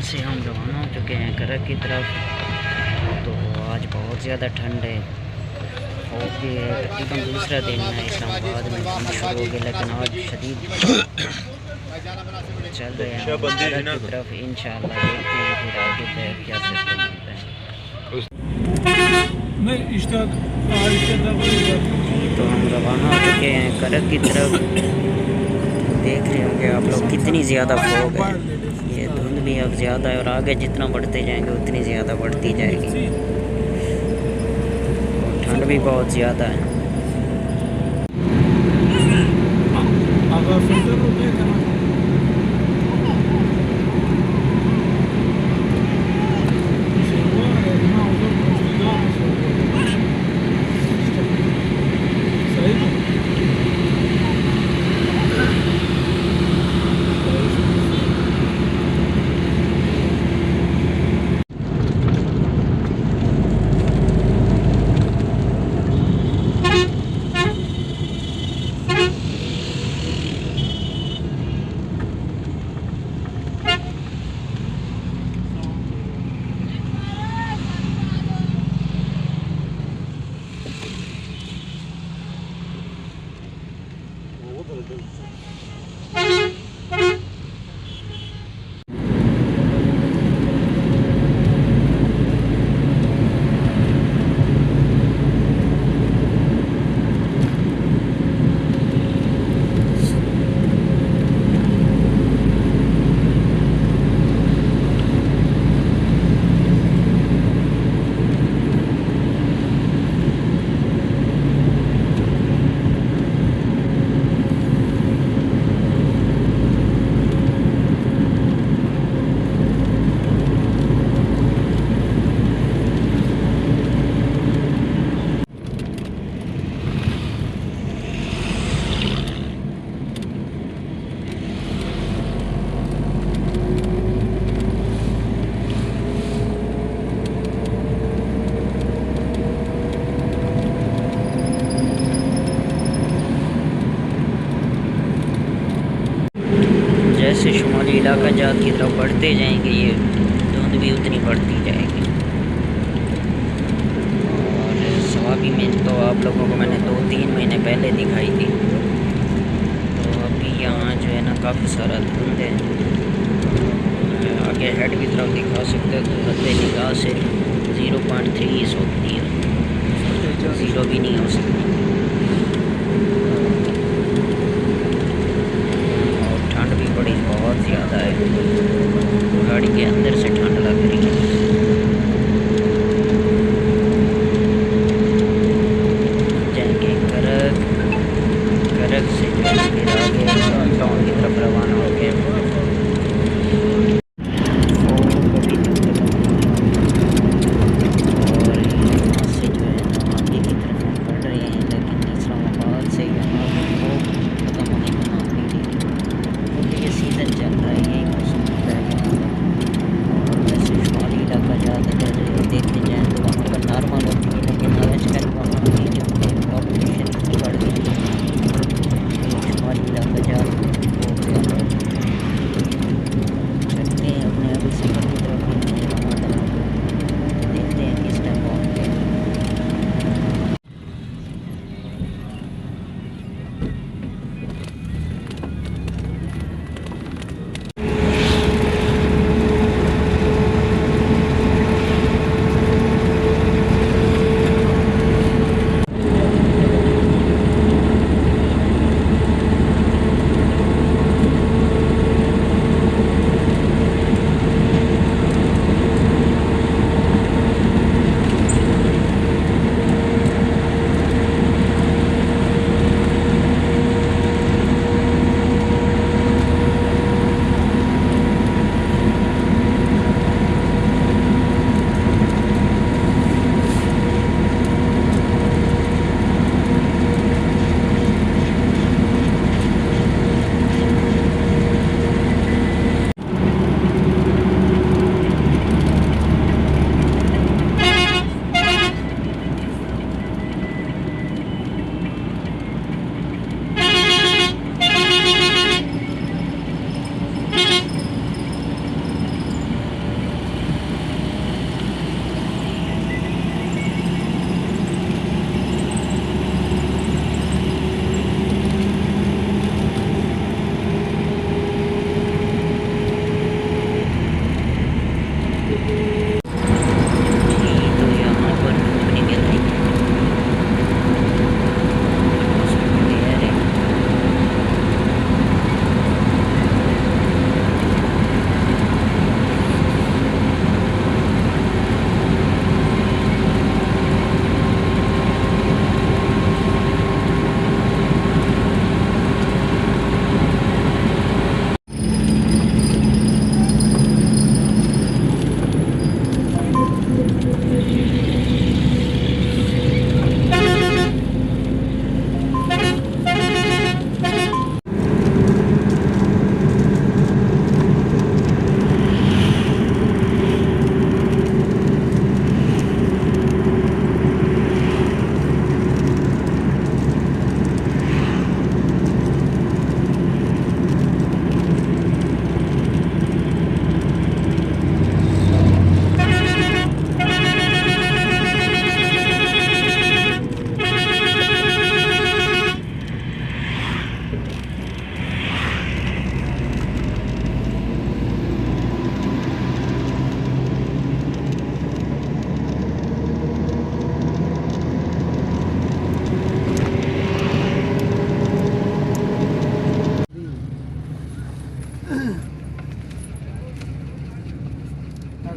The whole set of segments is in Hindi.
से हम रवाना हो चुके हैं करक की तरफ। तो आज बहुत ज़्यादा ठंड है और भी तकरीबन दूसरा दिन है इस्लामाबाद में ठंड शुरू हो गई, लेकिन आज शदीद चल रहे हैं करक की तरफ। इंशाअल्लाह देखते हैं फिर आगे पे क्या सिस्टम होता है। तो हम रवाना हो चुके हैं करक की तरफ। देख रहे होंगे आप लोग कितनी ज़्यादा फॉग है, ये धुंध भी अब ज़्यादा है और आगे जितना बढ़ते जाएंगे उतनी ज़्यादा बढ़ती जाएगी और ठंड भी बहुत ज़्यादा है। जैसे शुमाली इलाका जात की तरफ बढ़ते जाएंगे ये धुंध भी उतनी बढ़ती जाएगी। और सवाबी में तो आप लोगों को मैंने 2-3 महीने पहले दिखाई थी। तो अभी यहाँ जो है ना काफ़ी सारा धुंध है। आगे हेड की तरफ दिखा सकते हो तो रद्दे निगाह से 0.3 होती है, 0 भी नहीं हो सकती। बहुत ज़्यादा है, गाड़ी के अंदर से ठंड लग रही है। जाएंगे करक, करक से फिर आगे टाउन की तरफ रवाना हो गए। और यहाँ से जो है ना आगे की तरफ हम बढ़ रहे हैं, लेकिन इस्लामाबाद से यहाँ खत्म होने का नाम नहीं ले रही। ये सीज़न चल रहा है, यही मौसम होता है।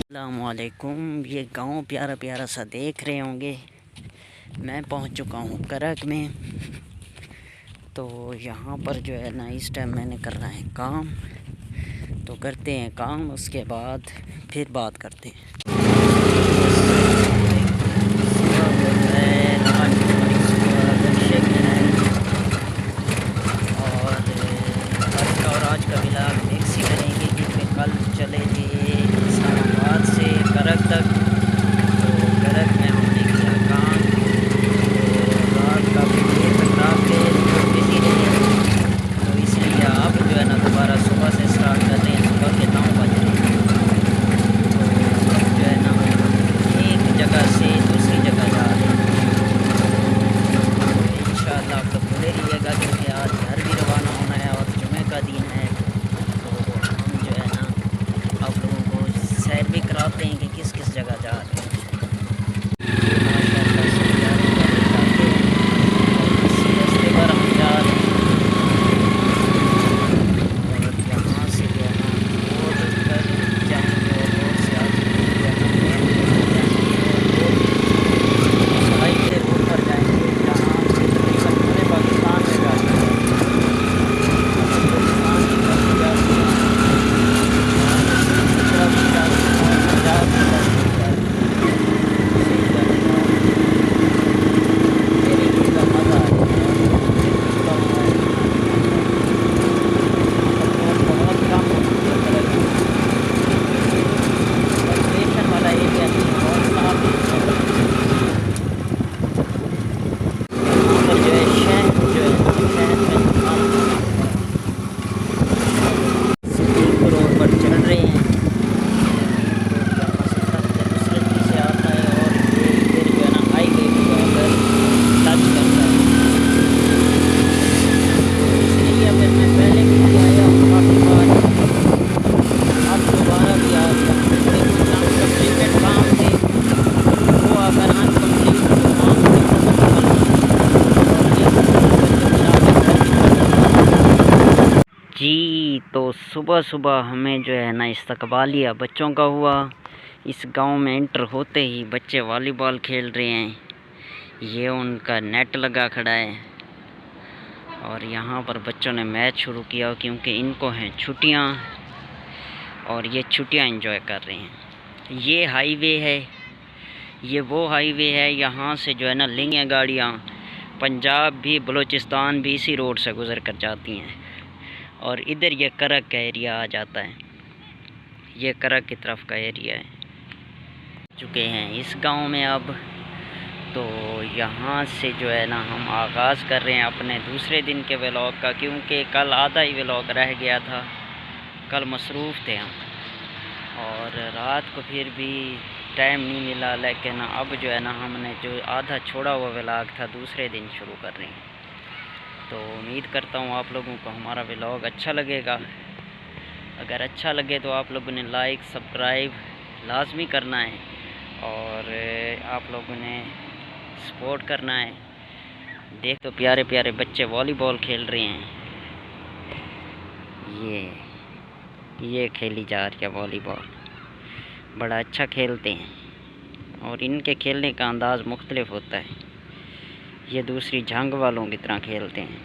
अस्सलामुअलैकुम। ये गांव प्यारा प्यारा सा देख रहे होंगे। मैं पहुंच चुका हूं करक में। तो यहाँ पर जो है ना इस टाइम मैंने करना है काम, तो करते हैं काम, उसके बाद फिर बात करते हैं। और आज का विलाग मिक्स ही करेंगे क्योंकि कल चले थे इस्लामाबाद से करक तक। तो करक में हमने किया काम, तो रात का भी देर तक रात के बिजी रहे। तो इसलिए आप जो है ना दोबारा सुबह से स्टार्ट कर रहे हैं। सुबह के 9 बज रहे हैं। तो जो है ना एक जगह से दूसरी जगह जा रहे हैं। तो इंशाअल्लाह आप लोग खुले रहिएगा क्योंकि आज घर भी रवाना होना है और जुमे का दिन है। तो हम जो है ना आप लोगों को सैर भी कराते हैं कि किस किस जगह जा रहे हैं। इसी रास्ते पर हम जा रहे हैं और यहाँ से जो है ना रोड पर जाएंगे और रोड से आगे जो है ना हाईवे रोड पर जाएंगे जहाँ से तकरीबन पूरे पाकिस्तान में जाते हैं। जी तो सुबह सुबह हमें जो है ना इस्तकबालिया बच्चों का हुआ। इस गांव में एंटर होते ही बच्चे वॉलीबॉल खेल रहे हैं। ये उनका नेट लगा खड़ा है और यहाँ पर बच्चों ने मैच शुरू किया क्योंकि इनको हैं छुट्टियाँ और ये छुट्टियाँ एंजॉय कर रहे हैं। ये हाईवे है, ये वो हाईवे है। यहाँ से जो है ना लेंगे गाड़ियाँ, पंजाब भी बलूचिस्तान भी इसी रोड से गुज़र कर जाती हैं। और इधर ये करक का एरिया आ जाता है। ये करक की तरफ का एरिया है। चुके हैं इस गांव में अब। तो यहाँ से जो है ना हम आगाज़ कर रहे हैं अपने दूसरे दिन के व्लॉग का, क्योंकि कल आधा ही व्लॉग रह गया था। कल मसरूफ़ थे हम और रात को फिर भी टाइम नहीं मिला। लेकिन अब जो है ना हमने जो आधा छोड़ा हुआ व्लॉग था दूसरे दिन शुरू कर रहे हैं। तो उम्मीद करता हूँ आप लोगों को हमारा व्लॉग अच्छा लगेगा। अगर अच्छा लगे तो आप लोगों ने लाइक सब्सक्राइब लाजमी करना है और आप लोगों ने सपोर्ट करना है। देख तो प्यारे प्यारे बच्चे वॉलीबॉल खेल रहे हैं। ये खेली जा रही है वॉलीबॉल। बड़ा अच्छा खेलते हैं और इनके खेलने का अंदाज़ मुख्तलिफ होता है। ये दूसरी जंग वालों की तरह खेलते हैं।